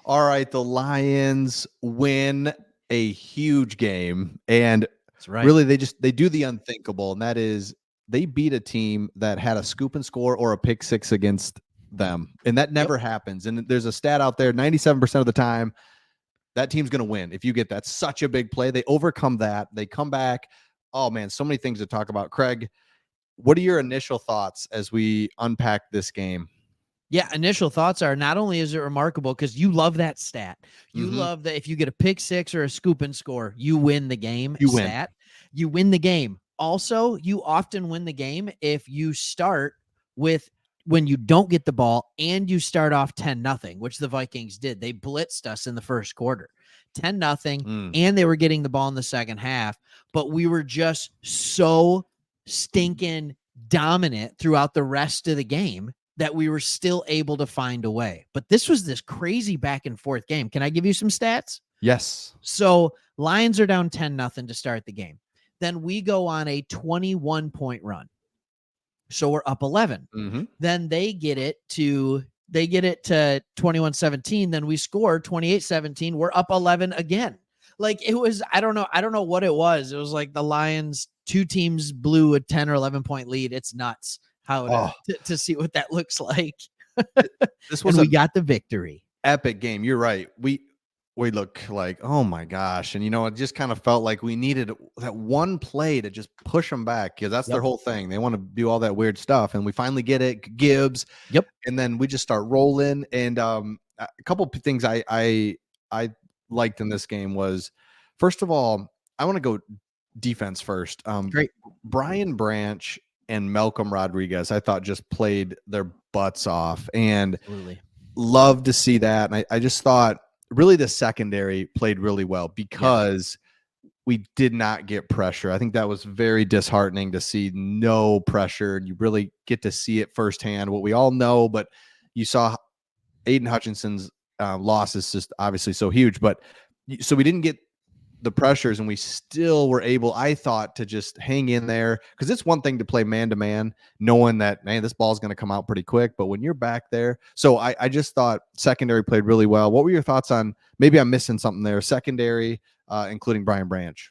All right, the Lions win a huge game, and That's right. really they do the unthinkable, and that is they beat a team that had a scoop and score or a pick six against them, and that Yep. never happens. And there's a stat out there: 97% of the time, that team's going to win. If you get that, such a big play, they overcome that, they come back. Oh man, so many things to talk about. Craig, what are your initial thoughts as we unpack this game? Yeah, initial thoughts are not only is it remarkable because you love that stat. You Mm-hmm. love that if you get a pick six or a scoop and score, you win the game You win. stat. You win the game. Also, you often win the game if you start with when you don't get the ball and you start off 10-0, which the Vikings did. They blitzed us in the first quarter. 10-0, and they were getting the ball in the second half, but we were just so stinking dominant throughout the rest of the game that we were still able to find a way. But this was this crazy back and forth game. Can I give you some stats? Yes. So Lions are down 10-0 to start the game. Then we go on a 21-point run. So we're up 11. Mm-hmm. Then they get it to 21-17. Then we score 28-17. We're up 11 again. Like it was, I don't know what it was. It was like the Lions, two teams blew a 10 or 11 point lead. It's nuts how to see what that looks like. This was we got the victory. Epic game. You're right. We look like, oh my gosh. And it just kind of felt like we needed that one play to just push them back, because that's their whole thing. They want to do all that weird stuff. And we finally get it. Gibbs. Yep. And then we just start rolling. And a couple of things I liked in this game was, first of all, I want to go defense first. Great. Brian Branch and Malcolm Rodriguez, I thought, just played their butts off, and Absolutely. love to see that. And I just thought really the secondary played really well because we did not get pressure. I think that was very disheartening to see no pressure, and you really get to see it firsthand, what we all know. But you saw Aiden Hutchinson's loss is just obviously so huge, but so we didn't get the pressures, and we still were able, I thought, to just hang in there, because it's one thing to play man-to-man knowing that, man, this ball's going to come out pretty quick, but when you're back there, so I just thought secondary played really well. What were your thoughts on, maybe I'm missing something there, secondary, including Brian Branch?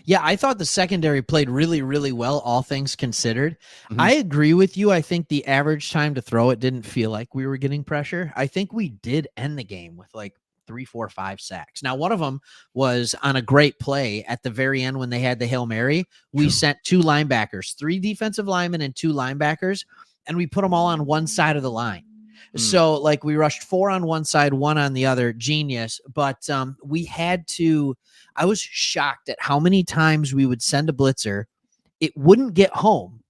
Yeah, I thought the secondary played really, really well, all things considered. I agree with you. I think the average time to throw it didn't feel like we were getting pressure. I think we did end the game with like 3, 4, 5 sacks. Now, one of them was on a great play at the very end when they had the Hail Mary. We sent 2 linebackers, 3 defensive linemen and 2 linebackers, and we put them all on one side of the line. So like we rushed 4 on one side, 1 on the other. Genius. But we had to, I was shocked at how many times we would send a blitzer. It wouldn't get home,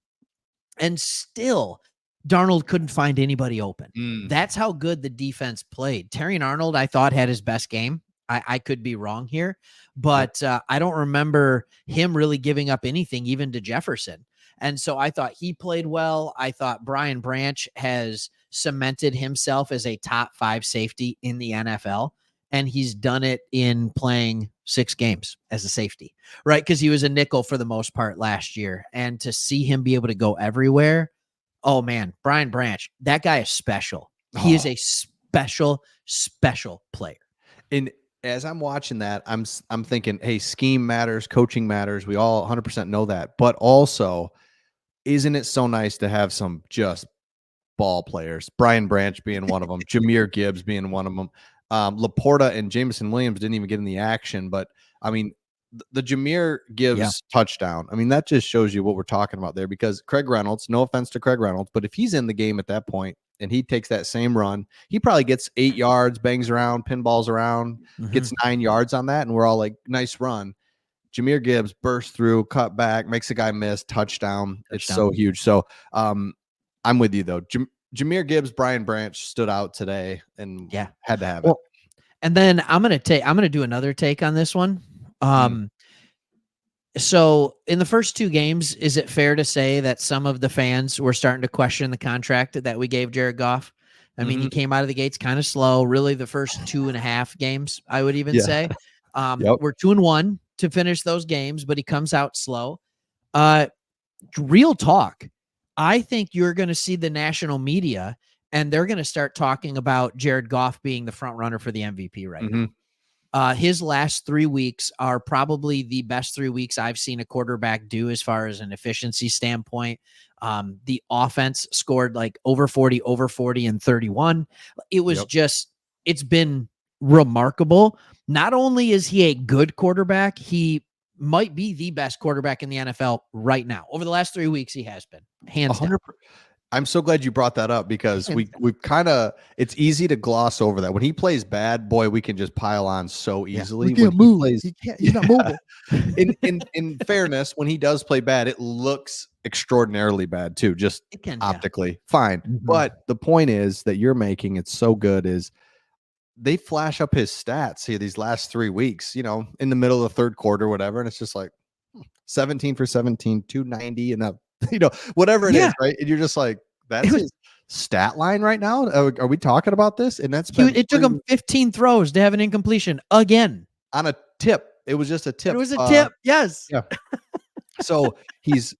and still Darnold couldn't find anybody open. That's how good the defense played. Terrion Arnold, I thought, had his best game. I could be wrong here, but I don't remember him really giving up anything, even to Jefferson. And so I thought he played well. I thought Brian Branch has cemented himself as a top 5 safety in the NFL. And he's done it in playing 6 games as a safety, right? Because he was a nickel for the most part last year. And to see him be able to go everywhere, oh man, Brian Branch, that guy is special. He is a special player. And as I'm watching that, I'm thinking, hey, scheme matters, coaching matters. We all 100% know that. But also, isn't it so nice to have some just ball players? Brian Branch being one of them, Jahmyr Gibbs being one of them. Laporta and Jameson Williams didn't even get in the action, but I mean, the Jahmyr Gibbs touchdown, I mean, that just shows you what we're talking about there, because Craig Reynolds, no offense to Craig Reynolds, but if he's in the game at that point and he takes that same run, he probably gets 8 yards, bangs around, pinballs around, gets 9 yards on that, and we're all like, nice run. Jahmyr Gibbs bursts through, cut back, makes a guy miss, touchdown. It's so huge. So I'm with you, though. Jahmyr Gibbs, Brian Branch stood out today, and had to have it. And then I'm gonna do another take on this one. So in the first 2 games, is it fair to say that some of the fans were starting to question the contract that we gave Jared Goff? I mean, he came out of the gates kind of slow. Really, the first 2.5 games, I would even say. We're 2-1 to finish those games, but he comes out slow. Real talk. I think you're going to see the national media and they're going to start talking about Jared Goff being the front runner for the MVP right Mm-hmm. now. His last 3 weeks are probably the best 3 weeks I've seen a quarterback do as far as an efficiency standpoint. The offense scored like over 40, and 31. It was just, it's been remarkable. Not only is he a good quarterback, he might be the best quarterback in the NFL right now. Over the last 3 weeks, he has been hands down. I'm so glad you brought that up because we kind of, it's easy to gloss over that. When he plays bad, boy, we can just pile on so easily. We can't move. He's not mobile. In fairness, when he does play bad, it looks extraordinarily bad too, just optically. Fine. Mm-hmm. But the point is that you're making, it's so good, is they flash up his stats here these last 3 weeks, you know, in the middle of the third quarter, whatever. And it's just like 17 for 17, 290, and you know, whatever it is, right? And you're just like, that's his stat line right now. Are we talking about this? And that's been it took him 15 throws to have an incompletion again on a tip. It was just a tip. It was a tip. Yes. Yeah. So he's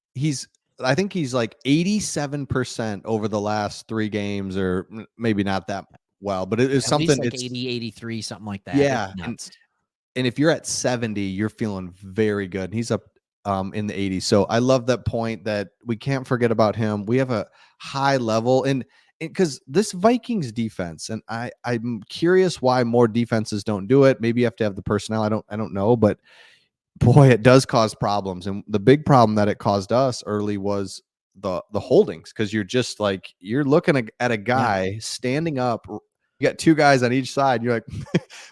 I think he's like 87% over the last 3 games, or maybe not that well, but it is something like 80, 83, something like that. Yeah. And if you're at 70, you're feeling very good. And he's up in the 80s. So I love that point that we can't forget about him. We have a high level, and because this Vikings defense, and I'm curious why more defenses don't do it. Maybe you have to have the personnel. I don't know, but boy, it does cause problems. And the big problem that it caused us early was the holdings, because you're just like, you're looking at a guy standing up. You got 2 guys on each side. You're like,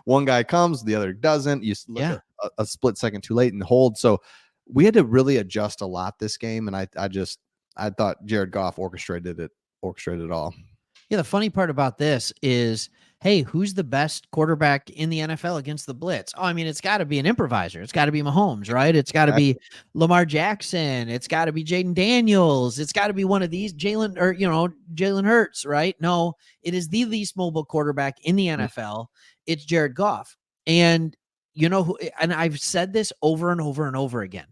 one guy comes, the other doesn't. You look at a split second too late and hold. So we had to really adjust a lot this game. And I thought Jared Goff orchestrated it all. Yeah. The funny part about this is, hey, who's the best quarterback in the NFL against the blitz? Oh, I mean, it's got to be an improviser. It's got to be Mahomes, right? It's got to be Lamar Jackson. It's got to be Jaden Daniels. It's got to be one of these Jalen Hurts, right? No, it is the least mobile quarterback in the NFL. It's Jared Goff. And and I've said this over and over and over again.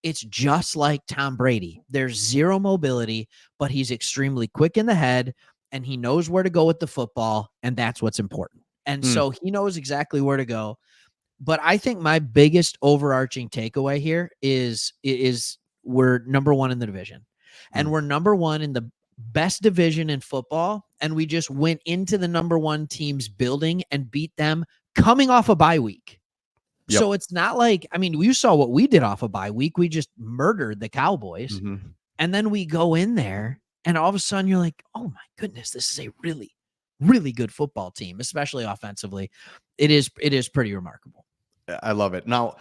It's just like Tom Brady. There's zero mobility, but he's extremely quick in the head, and he knows where to go with the football, and that's what's important. And so he knows exactly where to go. But I think my biggest overarching takeaway here is we're number 1 in the division, and we're number 1 in the best division in football, and we just went into the number 1 team's building and beat them coming off a bye week. Yep. So it's not like, I mean, you saw what we did off a bye week. We just murdered the Cowboys, and then we go in there, and all of a sudden you're like, oh my goodness, this is a really, really good football team, especially offensively. It is pretty remarkable. I love it. Now,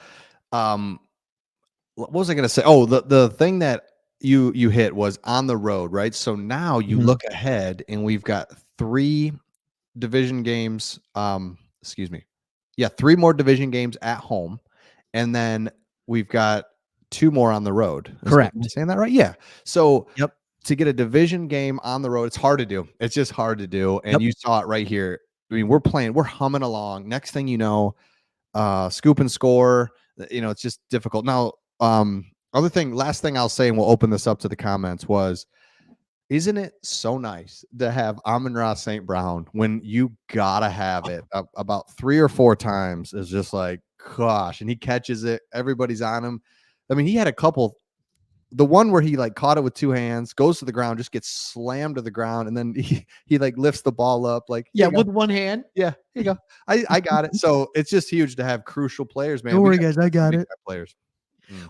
what was I going to say? Oh, the thing that you hit was on the road, right? So now you look ahead, and we've got 3 division games. Excuse me. Yeah, 3 more division games at home, and then we've got 2 more on the road. Correct. Am I saying that right? Yeah. So to get a division game on the road, it's hard to do. It's just hard to do. And you saw it right here. I mean, we're humming along. Next thing you know, scoop and score. It's just difficult. Now, last thing I'll say, and we'll open this up to the comments, was, isn't it so nice to have Amon-Ra St. Brown when you gotta have it about 3 or 4 times? Is just like, gosh, and he catches it. Everybody's on him. I mean, he had a couple. The one where he like caught it with 2 hands, goes to the ground, just gets slammed to the ground, and then he like lifts the ball up, like, with one hand. Yeah, here you go. I got it. So it's just huge to have crucial players, man. Don't worry, guys, I got it. Players.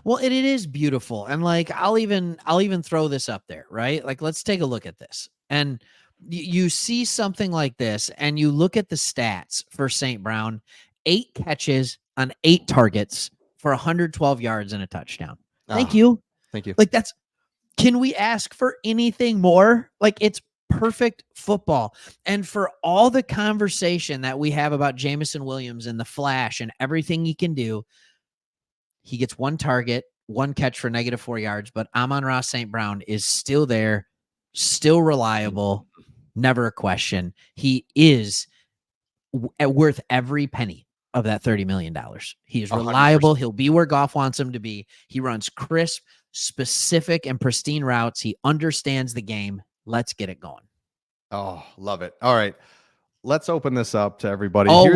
Well, it is beautiful. And like, I'll even throw this up there, right? Like, let's take a look at this. And you see something like this, and you look at the stats for St. Brown: 8 catches on 8 targets for 112 yards and a touchdown. Thank you. Like, can we ask for anything more? Like, it's perfect football. And for all the conversation that we have about Jameson Williams and the flash and everything he can do, he gets 1 target, 1 catch for -4 yards, but Amon-Ra St. Brown is still there, still reliable, never a question. He is worth every penny of that $30 million. He is reliable. 100%. He'll be where Goff wants him to be. He runs crisp, specific, and pristine routes. He understands the game. Let's get it going. Oh, love it. All right. Let's open this up to everybody. Oh, Here's